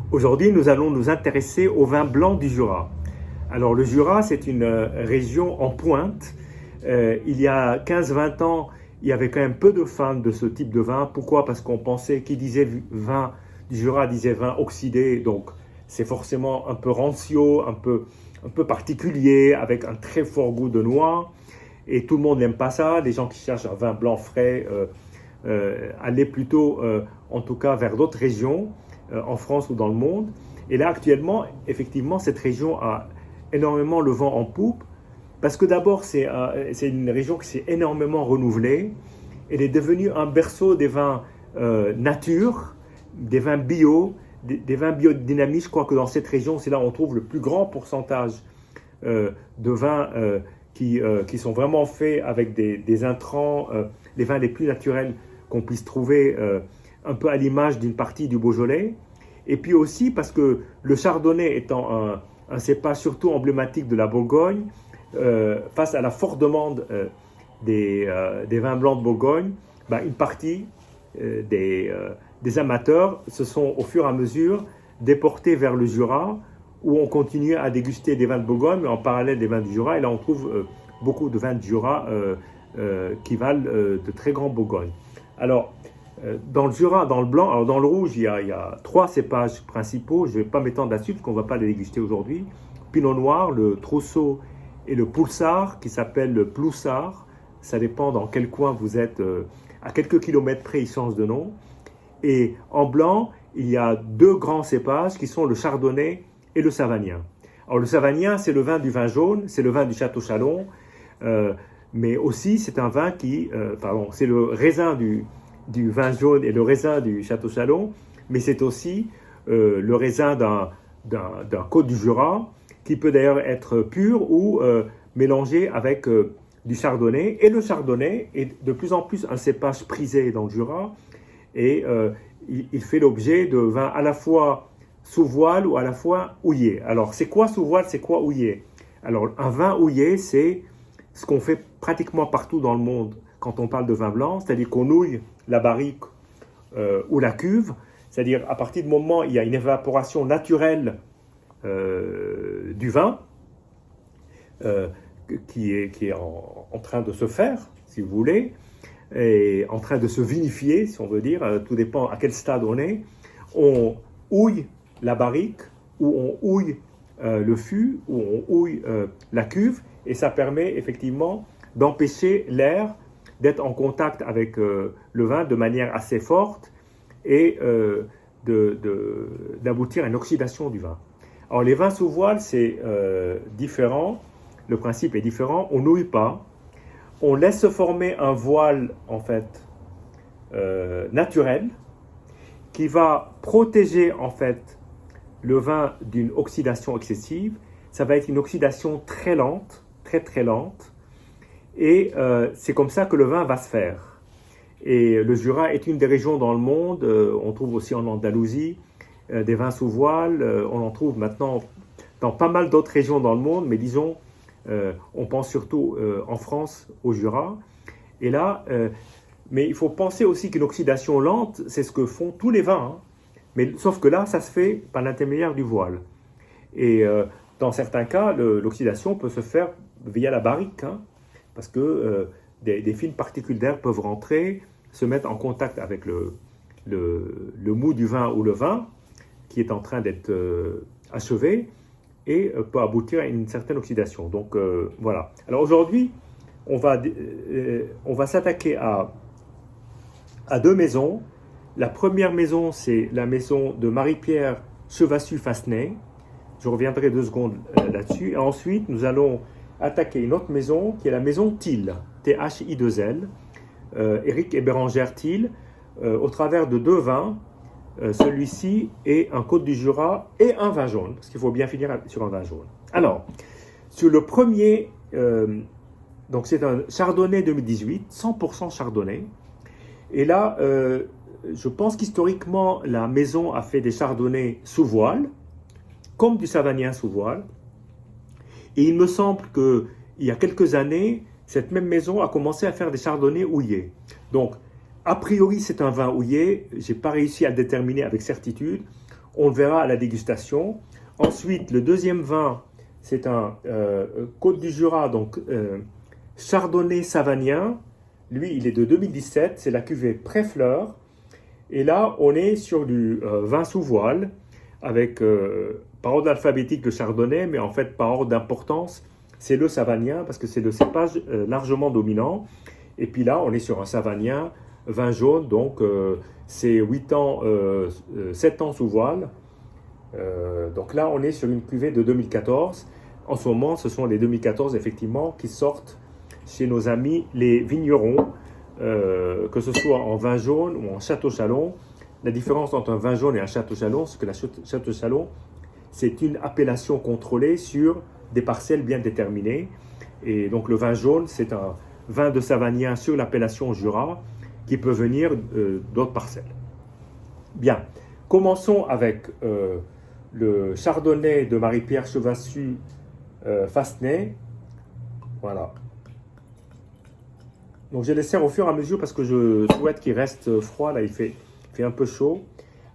Aujourd'hui, nous allons nous intéresser au vin blanc du Jura. Alors, le Jura, c'est une région en pointe. Il y a 15-20 ans, il y avait quand même peu de fans de ce type de vin. Pourquoi? Parce qu'on pensait qui disait vin du Jura disait vin oxydé, donc c'est forcément un peu rancio, un peu particulier, avec un très fort goût de noix. Et tout le monde n'aime pas ça. Les gens qui cherchent un vin blanc frais allaient plutôt, en tout cas, vers d'autres régions, en France ou dans le monde. Et là, actuellement, effectivement, cette région a énormément le vent en poupe, parce que d'abord, c'est une région qui s'est énormément renouvelée. Elle est devenue un berceau des vins nature, des vins bio, des vins biodynamiques. Je crois que dans cette région, c'est là où on trouve le plus grand pourcentage de vins qui sont vraiment faits avec des intrants, les vins les plus naturels qu'on puisse trouver, un peu à l'image d'une partie du Beaujolais. Et puis aussi parce que le chardonnay étant un cépage surtout emblématique de la Bourgogne, face à la forte demande des vins blancs de Bourgogne, une partie des amateurs se sont au fur et à mesure déportés vers le Jura, où on continue à déguster des vins de Bourgogne, mais en parallèle des vins du Jura. Et là, on trouve beaucoup de vins du Jura qui valent de très grands Bourgognes. Alors, dans le Jura, dans le blanc, alors dans le rouge, il y a 3 cépages principaux. Je ne vais pas m'étendre là-dessus parce qu'on ne va pas les déguster aujourd'hui. Pinot Noir, le Trousseau et le Poulsard, qui s'appelle le Ploussard. Ça dépend dans quel coin vous êtes. À quelques kilomètres près, il change de nom. Et en blanc, il y a 2 grands cépages qui sont le Chardonnay et le Savagnin. Alors le Savagnin, c'est le vin du vin jaune, c'est le vin du Château Chalon, mais aussi c'est un vin c'est le raisin du vin jaune et le raisin du Château Chalon, mais c'est aussi le raisin d'un Côte du Jura, qui peut d'ailleurs être pur ou mélangé avec du Chardonnay. Et le Chardonnay est de plus en plus un cépage prisé dans le Jura, et il fait l'objet de vins à la fois sous voile ou à la fois houillé. Alors, c'est quoi sous voile, c'est quoi houillé? Alors, un vin houillé, c'est ce qu'on fait pratiquement partout dans le monde quand on parle de vin blanc, c'est-à-dire qu'on houille la barrique ou la cuve, c'est-à-dire à partir du moment où il y a une évaporation naturelle du vin qui est en train de se faire, si vous voulez, et en train de se vinifier, si on veut dire, tout dépend à quel stade on est, on houille la barrique, ou on houille le fût, ou on houille la cuve, et ça permet effectivement d'empêcher l'air d'être en contact avec le vin de manière assez forte et d'aboutir à une oxydation du vin. Alors les vins sous voile, c'est différent, le principe est différent, on n'houille pas, on laisse se former un voile en fait naturel qui va protéger en fait le vin d'une oxydation excessive. Ça va être une oxydation très lente, très lente, et c'est comme ça que le vin va se faire. Et le Jura est une des régions dans le monde, on trouve aussi en Andalousie des vins sous voile, on en trouve maintenant dans pas mal d'autres régions dans le monde, mais disons, on pense surtout en France au Jura. Et là, mais il faut penser aussi qu'une oxydation lente, c'est ce que font tous les vins, hein. Mais sauf que là, ça se fait par l'intermédiaire du voile. Et dans certains cas, l'oxydation peut se faire via la barrique, hein, parce que des fines particules d'air peuvent rentrer, se mettre en contact avec le mou du vin ou le vin qui est en train d'être achevé, et peut aboutir à une certaine oxydation. Donc voilà. Alors aujourd'hui, on va s'attaquer à 2 maisons. La première maison, c'est la maison de Marie-Pierre Chevassus-Fassenet. Je reviendrai 2 secondes là-dessus. Et ensuite, nous allons attaquer une autre maison qui est la maison Thill, T-H-I-2-L, Éric et Bérangère Thill, au travers de 2 vins. Celui-ci est un Côte du Jura et un vin jaune, parce qu'il faut bien finir sur un vin jaune. Alors, sur le premier, donc c'est un Chardonnay 2018, 100% Chardonnay. Et là, je pense qu'historiquement, la maison a fait des Chardonnays sous voile, comme du Savagnin sous voile. Et il me semble qu'il y a quelques années, cette même maison a commencé à faire des Chardonnays houillés. Donc, a priori, c'est un vin houillé. Je n'ai pas réussi à le déterminer avec certitude. on le verra à la dégustation. Ensuite, le deuxième vin, c'est un Côte du Jura, donc Chardonnay Savagnin. Lui, il est de 2017, c'est la cuvée Préfleur. Et là, on est sur du vin sous voile, avec par ordre alphabétique le Chardonnay, mais en fait, par ordre d'importance, c'est le Savagnin, parce que c'est le cépage largement dominant. Et puis là, on est sur un Savagnin, vin jaune, donc c'est 7 ans sous voile. Donc là, on est sur une cuvée de 2014. En ce moment, ce sont les 2014, effectivement, qui sortent chez nos amis les vignerons, que ce soit en vin jaune ou en Château Chalon. La différence entre un vin jaune et un Château Chalon, c'est que la Château Chalon, c'est une appellation contrôlée sur des parcelles bien déterminées. Et donc le vin jaune, c'est un vin de Savagnin sur l'appellation Jura qui peut venir d'autres parcelles. Bien, commençons avec le Chardonnay de Marie-Pierre Chevassus Fastenay. Voilà. Donc je les sers au fur et à mesure parce que je souhaite qu'il reste froid. Là, il fait un peu chaud.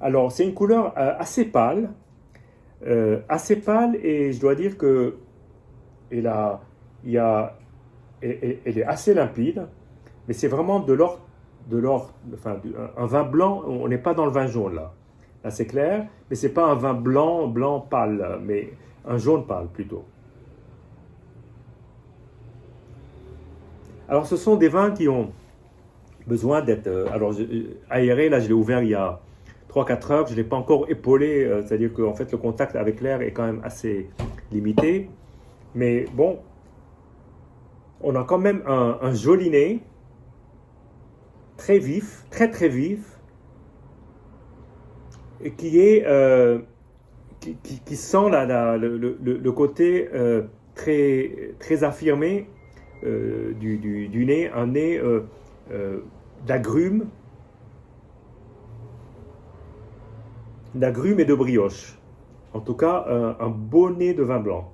Alors, c'est une couleur assez pâle. Et je dois dire que elle est assez limpide. Mais c'est vraiment enfin, un vin blanc. On n'est pas dans le vin jaune là. Là, c'est clair. Mais c'est pas un vin blanc pâle, mais un jaune pâle plutôt. Alors, ce sont des vins qui ont besoin d'être aérés. Là, je l'ai ouvert il y a 3-4 heures. Je ne l'ai pas encore épaulé. C'est-à-dire qu'en fait, le contact avec l'air est quand même assez limité. Mais bon, on a quand même un joli nez. Très vif, très vif. Et qui sent le côté très affirmé du nez, un nez d'agrumes et de brioche. En tout cas, un beau nez de vin blanc.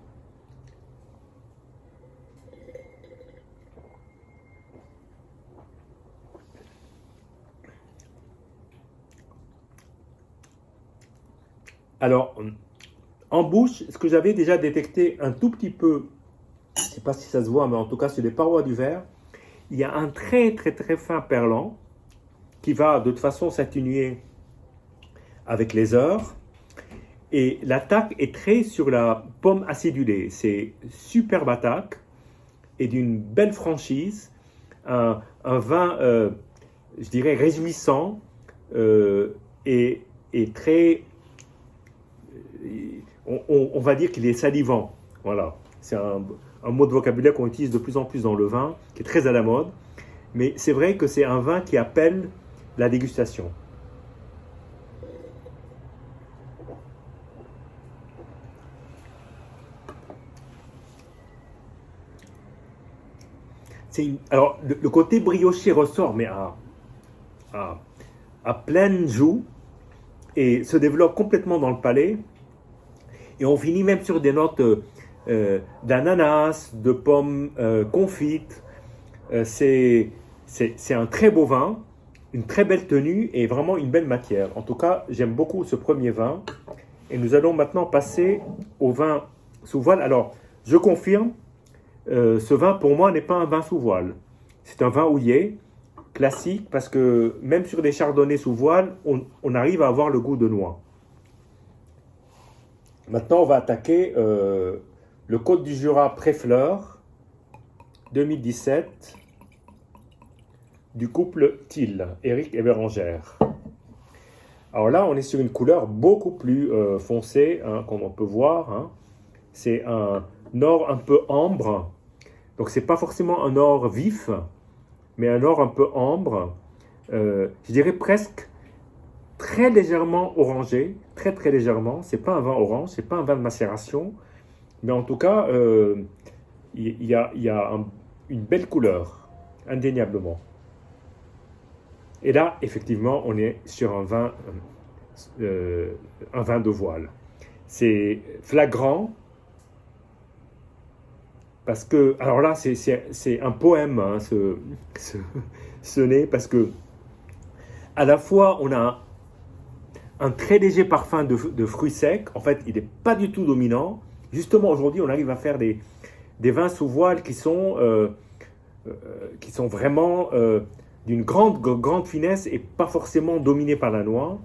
Alors, en bouche, ce que j'avais déjà détecté un tout petit peu, je ne sais pas si ça se voit, mais en tout cas sur les parois du verre, il y a un très fin perlant qui va de toute façon s'atténuer avec les heures. Et l'attaque est très sur la pomme acidulée. C'est superbe attaque et d'une belle franchise. Un vin, je dirais, réjouissant et très... On va dire qu'il est salivant. Voilà. C'est un mot de vocabulaire qu'on utilise de plus en plus dans le vin, qui est très à la mode. Mais c'est vrai que c'est un vin qui appelle la dégustation. Alors, le côté brioché ressort, mais à pleine joue, et se développe complètement dans le palais. Et on finit même sur des notes d'ananas, de pommes confites. C'est un très beau vin, une très belle tenue et vraiment une belle matière. En tout cas, j'aime beaucoup ce premier vin. Et nous allons maintenant passer au vin sous voile. Alors, je confirme, ce vin pour moi n'est pas un vin sous voile. C'est un vin houillé, classique, parce que même sur des chardonnays sous voile, on arrive à avoir le goût de noix. Maintenant, on va attaquer le Côte du Jura Préfleur 2017 du couple Thill, Éric et Bérengère. Alors là, on est sur une couleur beaucoup plus foncée, hein, comme on peut voir. Hein. C'est un or un peu ambre. Donc, ce n'est pas forcément un or vif, mais un or un peu ambre. Je dirais presque très légèrement orangé, très légèrement. C'est pas un vin orange, c'est pas un vin de macération, mais en tout cas, il y a une belle couleur, indéniablement. Et là, effectivement, on est sur un vin de voile. C'est flagrant, parce que, alors là, c'est un poème, hein, ce nez, parce que à la fois, on a un très léger parfum de fruits secs. En fait, il n'est pas du tout dominant. Justement, aujourd'hui, on arrive à faire des vins sous voile qui sont vraiment d'une grande finesse et pas forcément dominés par la noix.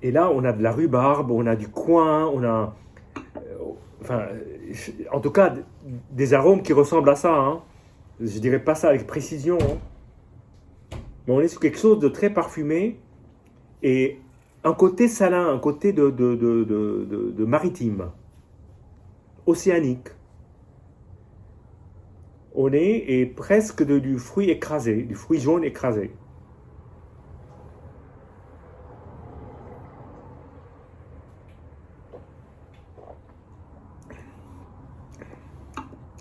Et là, on a de la rhubarbe, on a du coing, on a, en tout cas, des arômes qui ressemblent à ça. Hein. Je ne dirais pas ça avec précision. Hein. Mais on est sur quelque chose de très parfumé et un côté salin, un côté de maritime, océanique. On est presque du fruit écrasé, du fruit jaune écrasé.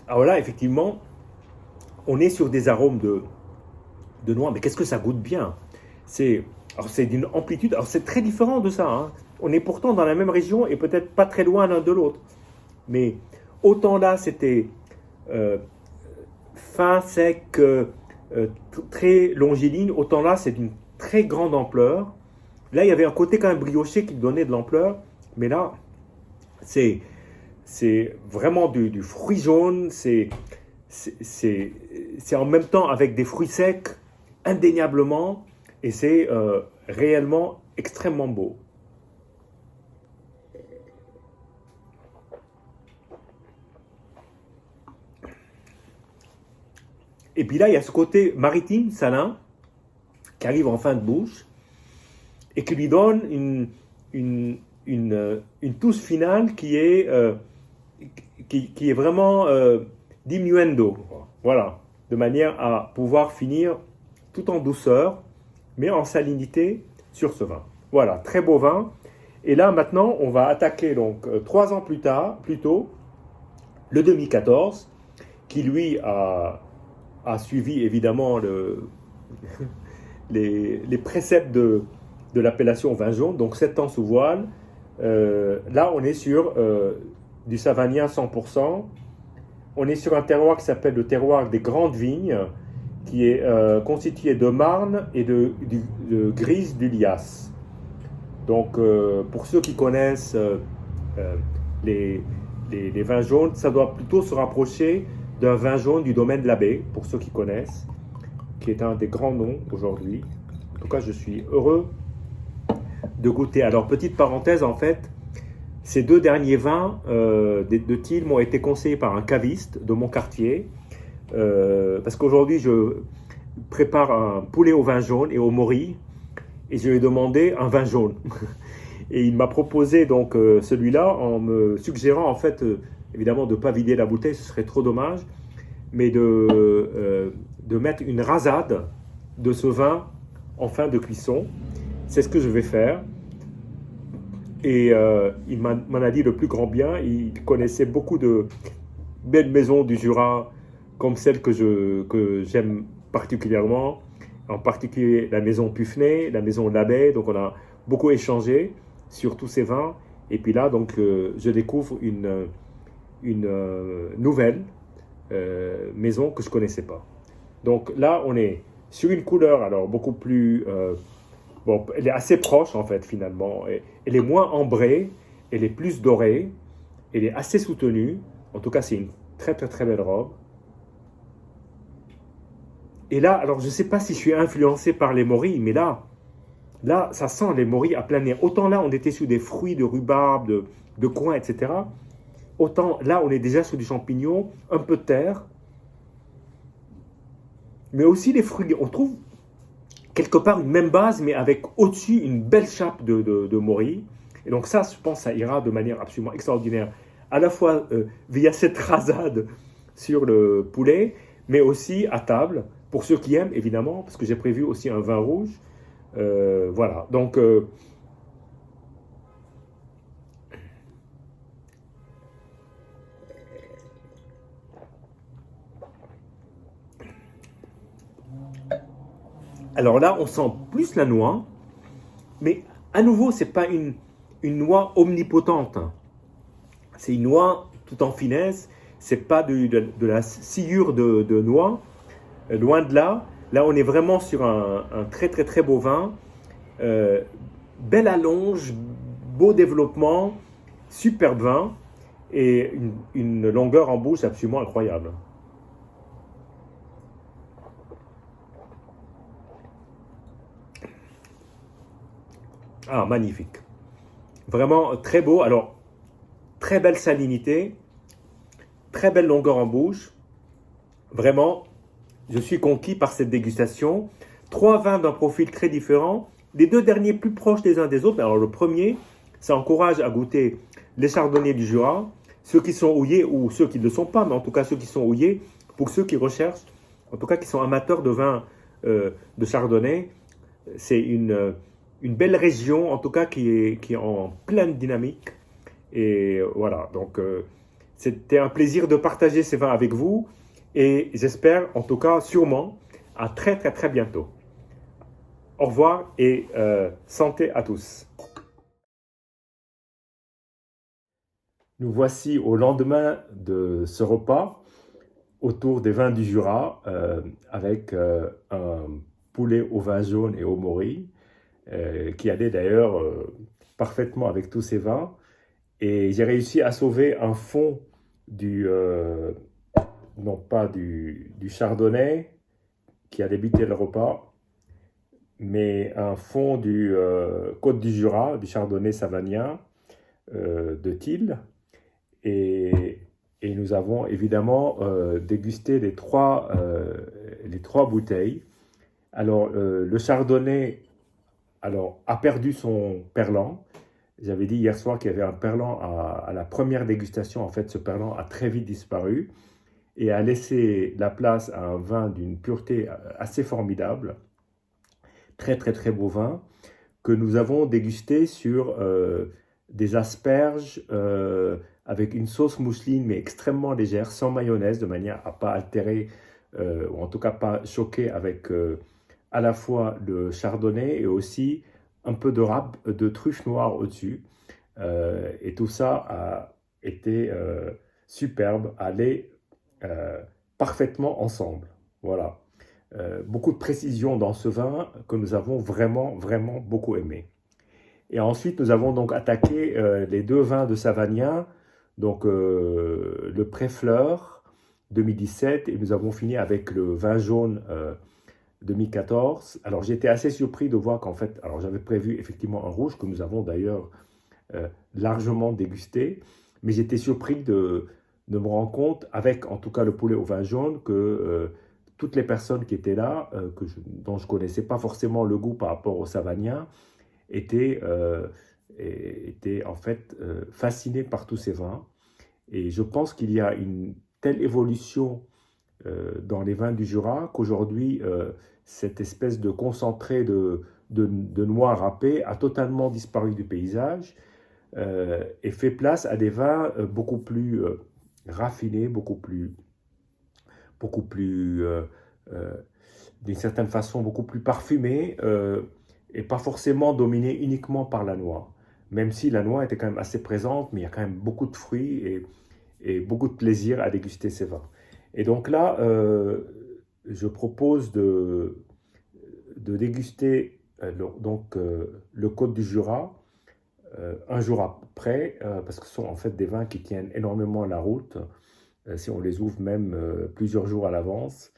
Alors là, effectivement, on est sur des arômes de noix, mais qu'est-ce que ça goûte bien. C'est d'une amplitude, alors c'est très différent de ça. Hein. On est pourtant dans la même région et peut-être pas très loin l'un de l'autre. Mais autant là, c'était fin, sec, très longiligne, autant là, c'est d'une très grande ampleur. Là, il y avait un côté quand même brioché qui donnait de l'ampleur, mais là, c'est vraiment du fruit jaune, c'est en même temps avec des fruits secs, indéniablement, et c'est réellement extrêmement beau. Et puis là, il y a ce côté maritime, salin, qui arrive en fin de bouche, et qui lui donne une touche finale qui est vraiment diminuendo, voilà, de manière à pouvoir finir tout en douceur, mais en salinité sur ce vin. Voilà, très beau vin. Et là, maintenant, on va attaquer donc 3 ans plus tôt, le 2014, qui lui a suivi évidemment les préceptes de l'appellation vin jaune, donc 7 ans sous voile. Là, on est sur du savagnin 100%. On est sur un terroir qui s'appelle le terroir des grandes vignes, qui est constitué de marne et de grise du lias. Donc, pour ceux qui connaissent les vins jaunes, ça doit plutôt se rapprocher d'un vin jaune du domaine de l'Abbé, pour ceux qui connaissent, qui est un des grands noms aujourd'hui. En tout cas, je suis heureux de goûter. Alors, petite parenthèse, en fait, ces 2 derniers vins de Thil m'ont été conseillés par un caviste de mon quartier, parce qu'aujourd'hui, je prépare un poulet au vin jaune et au mori, et je lui ai demandé un vin jaune. Et il m'a proposé donc celui-là en me suggérant, en fait, évidemment, de ne pas vider la bouteille, ce serait trop dommage, mais de mettre une rasade de ce vin en fin de cuisson. C'est ce que je vais faire. Et il m'en a dit le plus grand bien. Il connaissait beaucoup de belles maisons du Jura, comme celle que j'aime particulièrement, en particulier la maison Pufnay, la maison Labay. Donc on a beaucoup échangé sur tous ces vins. Et puis là, donc, je découvre une nouvelle maison que je ne connaissais pas. Donc là, on est sur une couleur alors beaucoup plus... bon, elle est assez proche en fait finalement. Elle est moins ambrée, elle est plus dorée, elle est assez soutenue. En tout cas, c'est une très très très belle robe. Et là, alors je ne sais pas si je suis influencé par les morilles, mais là, ça sent les morilles à plein nez. Autant là, on était sur des fruits de rhubarbe, de coing, etc. Autant là, on est déjà sur du champignon, un peu de terre. Mais aussi les fruits, on trouve quelque part une même base, mais avec au-dessus une belle chape de morille. Et donc ça, je pense, ça ira de manière absolument extraordinaire, à la fois via cette rasade sur le poulet, mais aussi à table, pour ceux qui aiment, évidemment, parce que j'ai prévu aussi un vin rouge. Voilà, donc... alors là, on sent plus la noix, mais à nouveau, ce n'est pas une noix omnipotente. C'est une noix tout en finesse, ce n'est pas de la sciure de noix, loin de là, Là, on est vraiment sur un très très très beau vin. Euh, Belle allonge, beau développement, superbe vin et une longueur en bouche absolument incroyable. Ah, magnifique. Vraiment très beau. Alors, très belle salinité, très belle longueur en bouche. Vraiment, je suis conquis par cette dégustation. Trois vins d'un profil très différent. Les deux derniers plus proches les uns des autres. Alors, le premier, ça encourage à goûter les chardonnays du Jura, ceux qui sont houillés ou ceux qui ne le sont pas, mais en tout cas ceux qui sont houillés, pour ceux qui recherchent, en tout cas qui sont amateurs de vin de chardonnay. C'est une belle région, en tout cas qui est en pleine dynamique. Et voilà, donc c'était un plaisir de partager ces vins avec vous. Et j'espère, en tout cas, sûrement, à très très très bientôt. Au revoir et santé à tous. Nous voici au lendemain de ce repas autour des vins du Jura avec un poulet au vin jaune et au mori qui allait d'ailleurs parfaitement avec tous ces vins. Et j'ai réussi à sauver un fond non pas du chardonnay qui a débuté le repas, mais un fond du Côte du Jura, du chardonnay savagnin de Tille. Et, et nous avons évidemment dégusté les trois bouteilles. Alors, le chardonnay a perdu son perlant. J'avais dit hier soir qu'il y avait un perlant à la première dégustation. En fait, ce perlant a très vite disparu et a laissé la place à un vin d'une pureté assez formidable. Très, très, très beau vin que nous avons dégusté sur des asperges avec une sauce mousseline mais extrêmement légère, sans mayonnaise, de manière à ne pas altérer ou en tout cas pas choquer avec à la fois le chardonnay et aussi un peu de truffe noire au-dessus. Et tout ça a été superbe, allait parfaitement ensemble. Voilà. Beaucoup de précision dans ce vin que nous avons vraiment, vraiment beaucoup aimé. Et ensuite, nous avons donc attaqué les deux vins de Savagnin, donc le Préfleur 2017, et nous avons fini avec le vin jaune 2014. Alors j'étais assez surpris de voir qu'en fait, alors j'avais prévu effectivement un rouge que nous avons d'ailleurs largement dégusté, mais j'étais surpris de me rendre compte, avec en tout cas le poulet au vin jaune, que toutes les personnes qui étaient là, dont je ne connaissais pas forcément le goût par rapport au Savagnin, étaient, étaient en fait fascinées par tous ces vins. Et je pense qu'il y a une telle évolution dans les vins du Jura qu'aujourd'hui, cette espèce de concentré de noir râpé a totalement disparu du paysage et fait place à des vins beaucoup plus raffinés, beaucoup plus euh, d'une certaine façon, beaucoup plus parfumés et pas forcément dominés uniquement par la noix. Même si la noix était quand même assez présente, mais il y a quand même beaucoup de fruits et beaucoup de plaisir à déguster ces vins. Et donc là, je propose de déguster le Côte du Jura un jour après, parce que ce sont en fait des vins qui tiennent énormément la route, si on les ouvre même plusieurs jours à l'avance.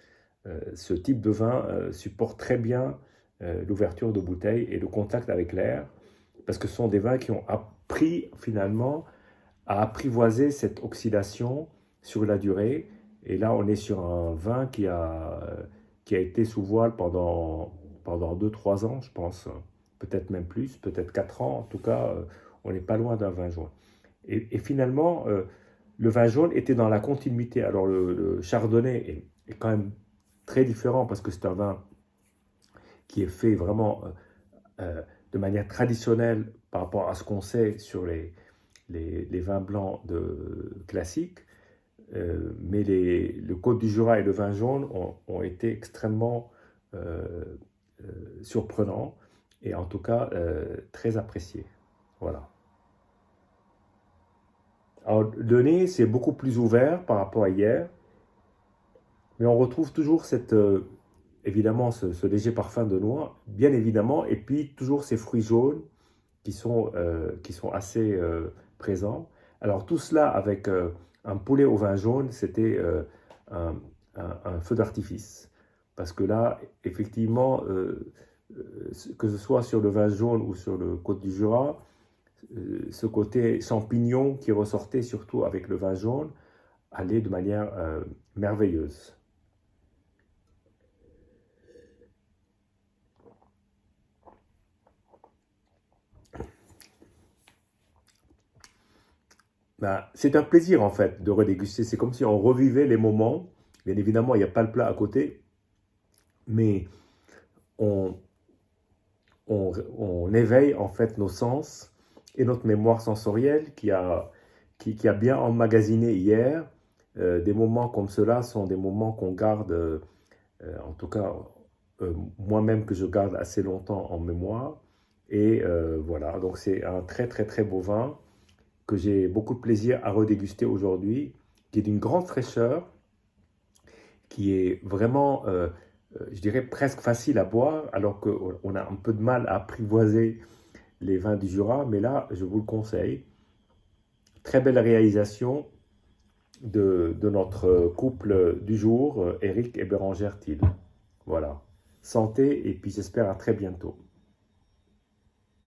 Ce type de vin supporte très bien l'ouverture de bouteilles et le contact avec l'air, parce que ce sont des vins qui ont appris finalement à apprivoiser cette oxydation sur la durée. Et là, on est sur un vin qui a été sous voile pendant 2-3 ans, je pense, peut-être même plus, peut-être 4 ans. En tout cas, on n'est pas loin d'un vin jaune. Et finalement, le vin jaune était dans la continuité. Alors, le chardonnay est quand même très différent parce que c'est un vin qui est fait vraiment de manière traditionnelle par rapport à ce qu'on sait sur les vins blancs classiques. Mais le Côte du Jura et le vin jaune ont été extrêmement surprenants et en tout cas très appréciés. Voilà. Alors, le nez, c'est beaucoup plus ouvert par rapport à hier, mais on retrouve toujours évidemment ce léger parfum de noix, bien évidemment, et puis toujours ces fruits jaunes qui sont assez présents. Alors tout cela avec un poulet au vin jaune, c'était un, un feu d'artifice. Parce que là, effectivement, que ce soit sur le vin jaune ou sur le Côte du Jura, ce côté champignon qui ressortait surtout avec le vin jaune allait de manière merveilleuse. Ben, c'est un plaisir en fait de redéguster. C'est comme si on revivait les moments. Bien évidemment, il n'y a pas le plat à côté, mais on, on éveille en fait nos sens et notre mémoire sensorielle qui a bien emmagasiné hier. Des moments comme cela sont des moments qu'on garde, en tout cas moi-même que je garde assez longtemps en mémoire. Et voilà, donc c'est un très très très beau vin que j'ai beaucoup de plaisir à redéguster aujourd'hui, qui est d'une grande fraîcheur, qui est vraiment, je dirais, presque facile à boire, alors qu'on a un peu de mal à apprivoiser les vins du Jura, mais là, je vous le conseille. Très belle réalisation de notre couple du jour, Eric et Bérangère Thiel. Voilà. Santé et puis j'espère à très bientôt.